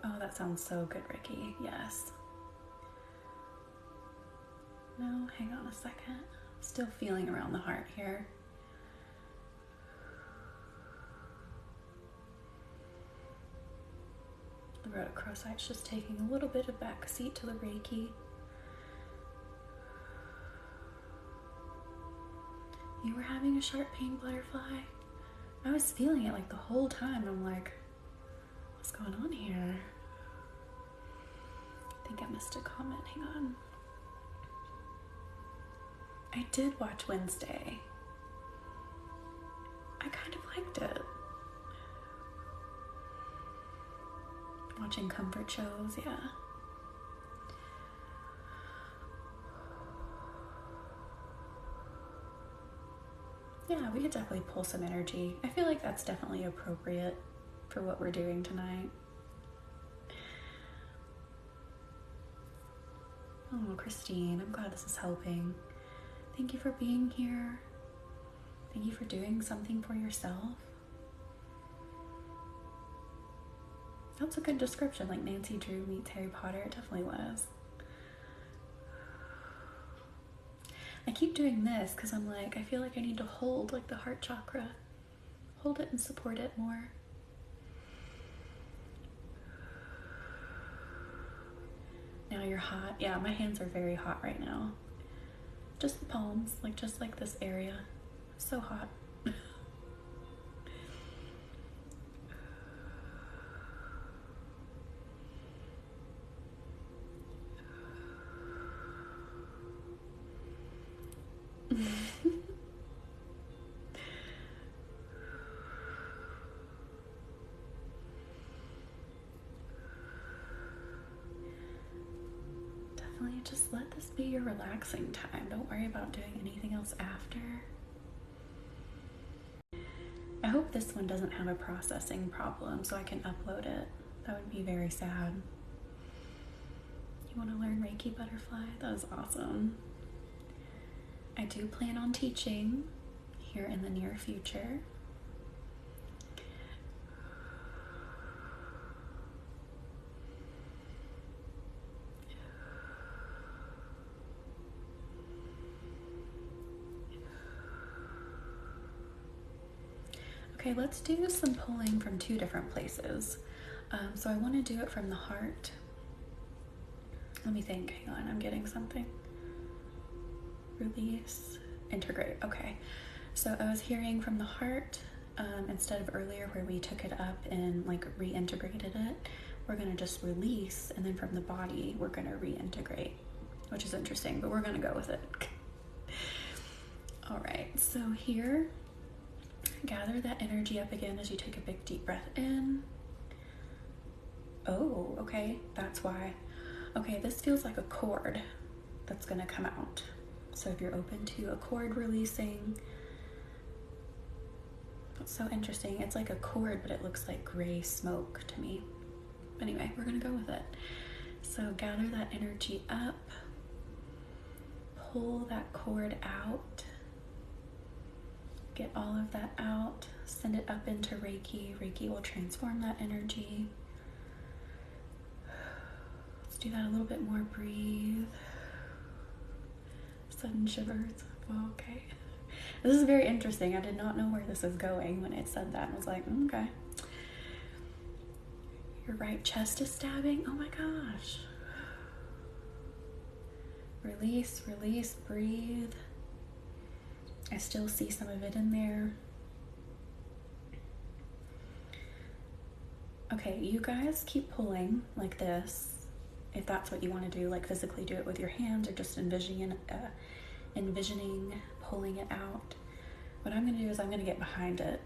Oh, that sounds so good, Ricky. Yes. No, hang on a second. Still feeling around the heart here. The rhodochrosite's just taking a little bit of back seat to the Reiki. You were having a sharp pain butterfly? I was feeling it like the whole time. I'm like, what's going on here? I think I missed a comment. Hang on. I did watch Wednesday. I kind of liked it. Watching comfort shows, yeah. Yeah, we could definitely pull some energy. I feel like that's definitely appropriate for what we're doing tonight. Oh, Christine, I'm glad this is helping. Thank you for being here. Thank you for doing something for yourself. That's a good description, like Nancy Drew meets Harry Potter. It definitely was. I keep doing this because I'm like, I feel like I need to hold like the heart chakra. Hold it and support it more. Now you're hot. Yeah, my hands are very hot right now. Just the palms, like just like this area. So hot. Definitely just let this be your relaxing time. Don't worry about doing anything else after. I hope this one doesn't have a processing problem so I can upload it. That would be very sad. You want to learn Reiki Butterfly? That was awesome. I do plan on teaching here in the near future. Okay, let's do some pulling from two different places. So I want to do it from the heart. Let me think. Hang on, I'm getting something. Release, integrate. Okay, so I was hearing from the heart instead of earlier where we took it up and like reintegrated it. We're gonna just release, and then from the body we're gonna reintegrate, which is interesting, but we're gonna go with it. All right, so here, gather that energy up again as you take a big deep breath in. Oh, okay, that's why. Okay, this feels like a cord that's gonna come out. So if you're open to a cord releasing, that's so interesting. It's like a cord, but it looks like gray smoke to me. Anyway, we're gonna go with it. So gather that energy up, pull that cord out, get all of that out, send it up into Reiki. Reiki will transform that energy. Let's do that a little bit more. Breathe. Sudden shivers. Well, okay. This is very interesting. I did not know where this is going when it said that. I was like, okay. Your right chest is stabbing. Oh my gosh. Release, release, breathe. I still see some of it in there. Okay, you guys keep pulling like this. if that's what you want to do, like physically do it with your hands or just envisioning pulling it out. What I'm going to do is I'm going to get behind it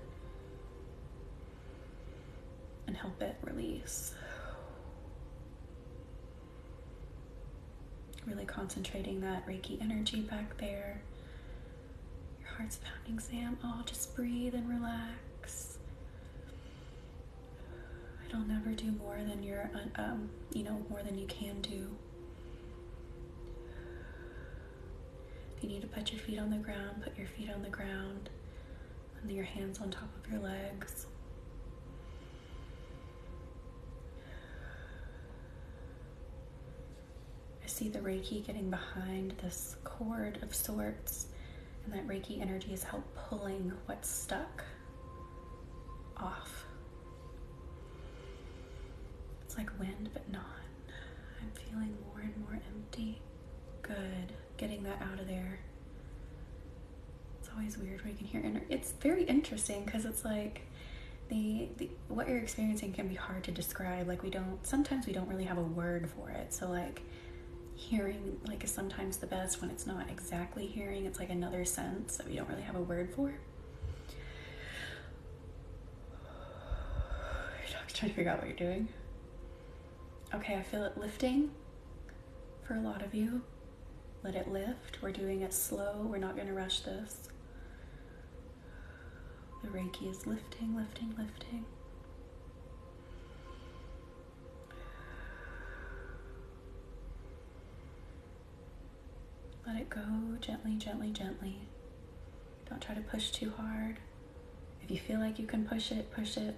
and help it release. Really concentrating that Reiki energy back there. Your heart's pounding, Sam. Oh, just breathe and relax. It'll never do more than more than you can do. If you need to put your feet on the ground, put your feet on the ground, and your hands on top of your legs. I see the Reiki getting behind this cord of sorts, and that Reiki energy is help pulling what's stuck off. It's like wind, but not. I'm feeling more and more empty. Good. Getting that out of there. It's always weird when you can hear it's very interesting because it's like the what you're experiencing can be hard to describe. Like sometimes we don't really have a word for it. So like hearing like is sometimes the best when it's not exactly hearing. It's like another sense that we don't really have a word for. Your dog's trying to figure out what you're doing. Okay, I feel it lifting for a lot of you. Let it lift. We're doing it slow. We're not going to rush this. The Reiki is lifting, lifting, lifting. Let it go gently, gently, gently. Don't try to push too hard. If you feel like you can push it, push it.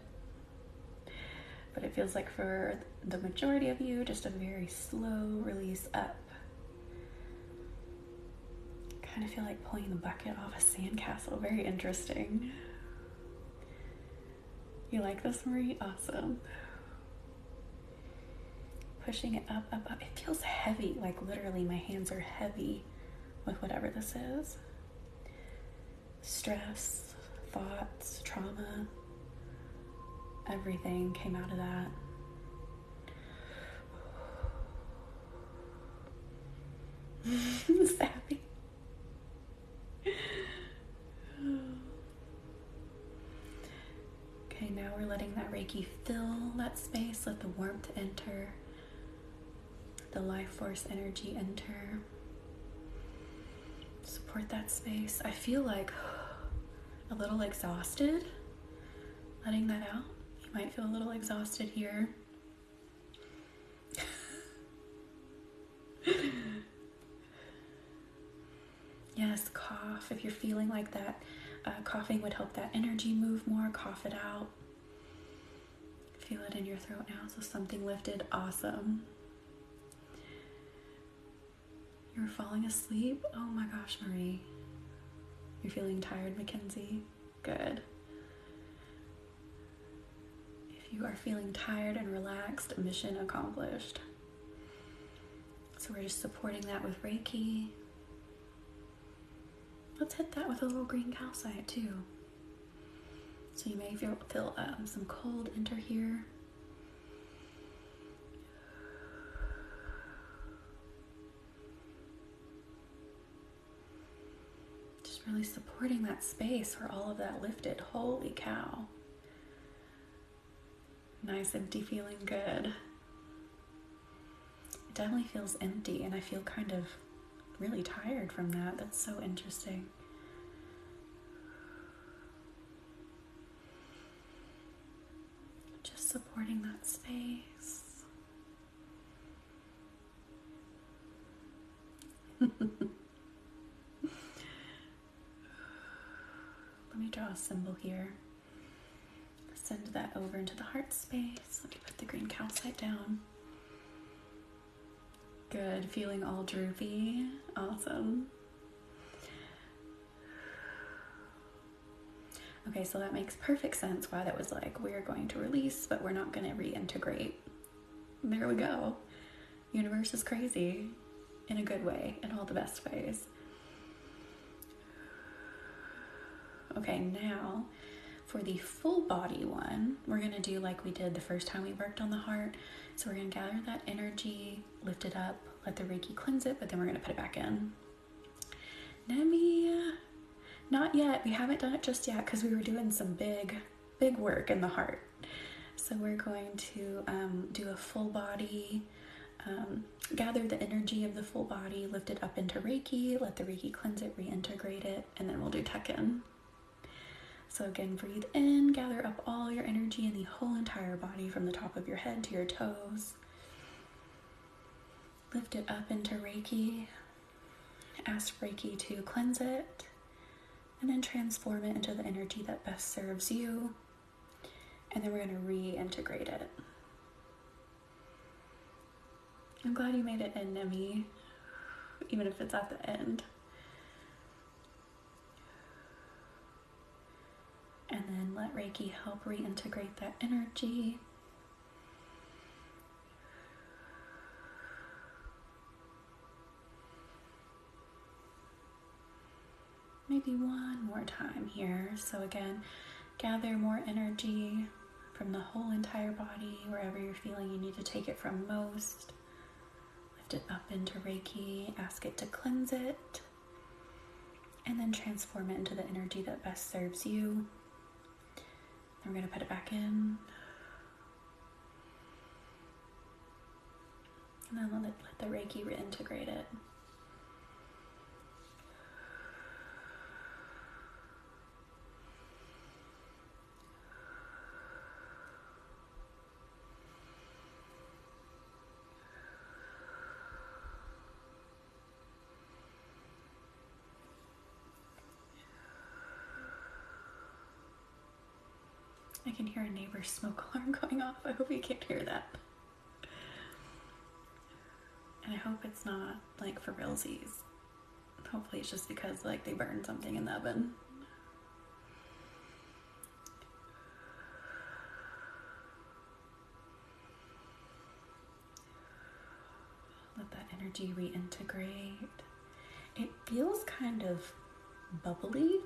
But it feels like for the majority of you, just a very slow release up. Kind of feel like pulling the bucket off a sandcastle. Very interesting. You like this, Marie? Awesome. Pushing it up, up, up. It feels heavy. Like literally my hands are heavy with whatever this is. Stress, thoughts, trauma. Everything came out of that. Sappy. Okay, now we're letting that Reiki fill that space. Let the warmth enter. The life force energy enter. Support that space. I feel like a little exhausted. Letting that out. You might feel a little exhausted here. Yes, cough. If you're feeling like that, coughing would help that energy move more. Cough it out. Feel it in your throat now. So something lifted. Awesome. You're falling asleep? Oh my gosh, Marie. You're feeling tired, Mackenzie? Good. If you are feeling tired and relaxed, mission accomplished. So we're just supporting that with Reiki. Let's hit that with a little green calcite too. So you may feel some cold enter here. Just really supporting that space where all of that lifted. Holy cow. Nice, empty, feeling good. It definitely feels empty, and I feel kind of really tired from that. That's so interesting. Just supporting that space. Let me draw a symbol here. Send that over into the heart space. Let me put the green calcite down. Good, feeling all droopy. Awesome. Okay, so that makes perfect sense why that was like, we're going to release, but we're not going to reintegrate. There we go. Universe is crazy in a good way, in all the best ways. Okay, now For the full body one, we're going to do like we did the first time we worked on the heart. So we're going to gather that energy, lift it up, let the Reiki cleanse it, but then we're going to put it back in. Nemi, not yet. We haven't done it just yet because we were doing some big work in the heart. So we're going to do a full body, gather the energy of the full body, lift it up into Reiki, let the Reiki cleanse it, reintegrate it, and then we'll do tuck-in. So again, breathe in, gather up all your energy in the whole entire body from the top of your head to your toes. Lift it up into Reiki. Ask Reiki to cleanse it, and then transform it into the energy that best serves you. And then we're going to reintegrate it. I'm glad you made it in, Nemi, even if it's at the end. And then let Reiki help reintegrate that energy. Maybe one more time here. So again, gather more energy from the whole entire body, wherever you're feeling you need to take it from most. Lift it up into Reiki, ask it to cleanse it, and then transform it into the energy that best serves you. Then we're going to put it back in. And then let the Reiki reintegrate it. I can hear a neighbor's smoke alarm going off. I hope you can't hear that. And I hope it's not like for realsies. Hopefully it's just because like they burned something in the oven. Let that energy reintegrate. It feels kind of bubbly.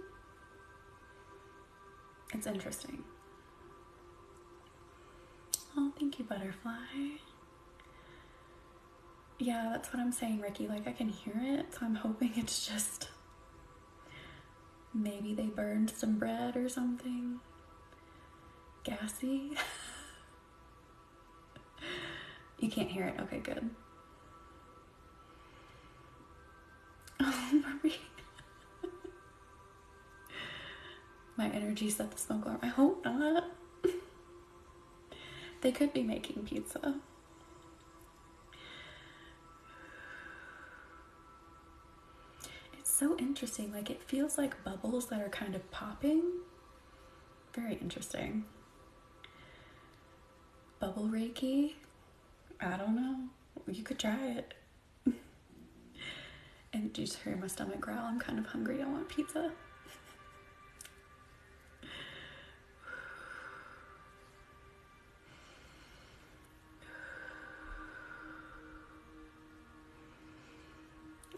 It's interesting. Oh, thank you, butterfly. Yeah, that's what I'm saying, Ricky. Like, I can hear it, so I'm hoping it's just maybe they burned some bread or something. Gassy. You can't hear it? Okay, good. Oh, Marie. My energy set the smoke alarm. I hope not. They could be making pizza. It's so interesting. Like, it feels like bubbles that are kind of popping. Very interesting. Bubble Reiki? I don't know. You could try it. And you just hear my stomach growl. I'm kind of hungry. I want pizza.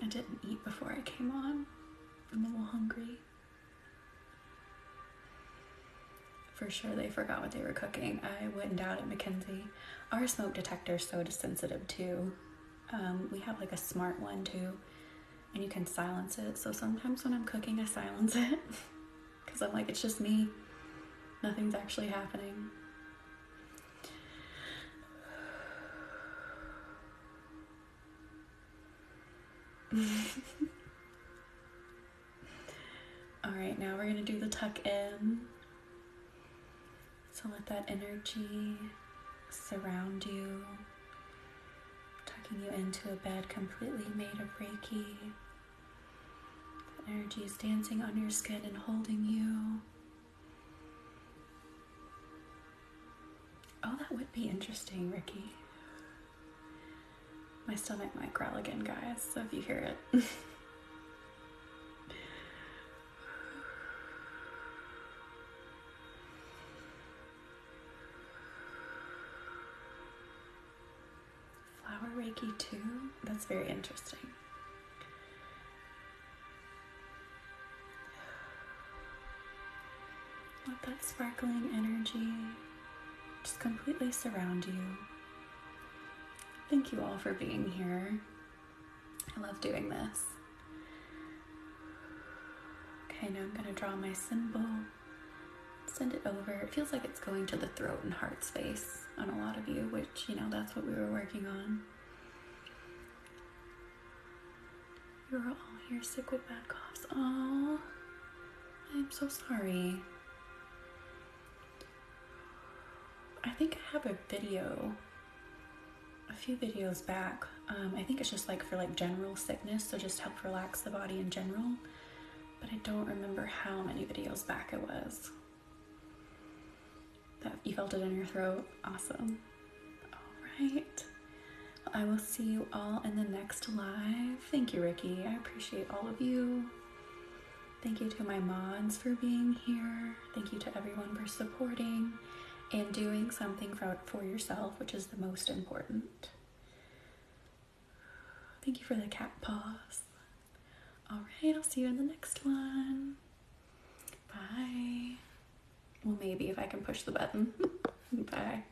I didn't eat before I came on. I'm a little hungry. For sure they forgot what they were cooking. I wouldn't doubt it, Mackenzie. Our smoke detector is so sensitive too. We have like a smart one too, and you can silence it. So sometimes when I'm cooking, I silence it because I'm like, it's just me. Nothing's actually happening. All right, now we're gonna do the tuck in. So let that energy surround you, tucking you into a bed completely made of Reiki. The energy is dancing on your skin and holding you. Oh, that would be interesting, Ricky. My stomach might growl again, guys, so if you hear it. Flower Reiki too? That's very interesting. Let let that sparkling energy just completely surround you. Thank you all for being here. I love doing this. Okay, now I'm going to draw my symbol, send it over. It feels like it's going to the throat and heart space on a lot of you, which, you know, that's what we were working on. You're all here sick with bad coughs. Oh, I'm so sorry. I think I have a video, a few videos back. I think it's just like for like general sickness, so just help relax the body in general. But I don't remember how many videos back it was. That you felt it in your throat. Awesome. All right. I will see you all in the next live. Thank you, Ricky. I appreciate all of you. Thank you to my mods for being here. Thank you to everyone for supporting and doing something for yourself, which is the most important. Thank you for the cat paws. All right, I'll see you in the next one. Bye. Well, maybe if I can push the button. Bye.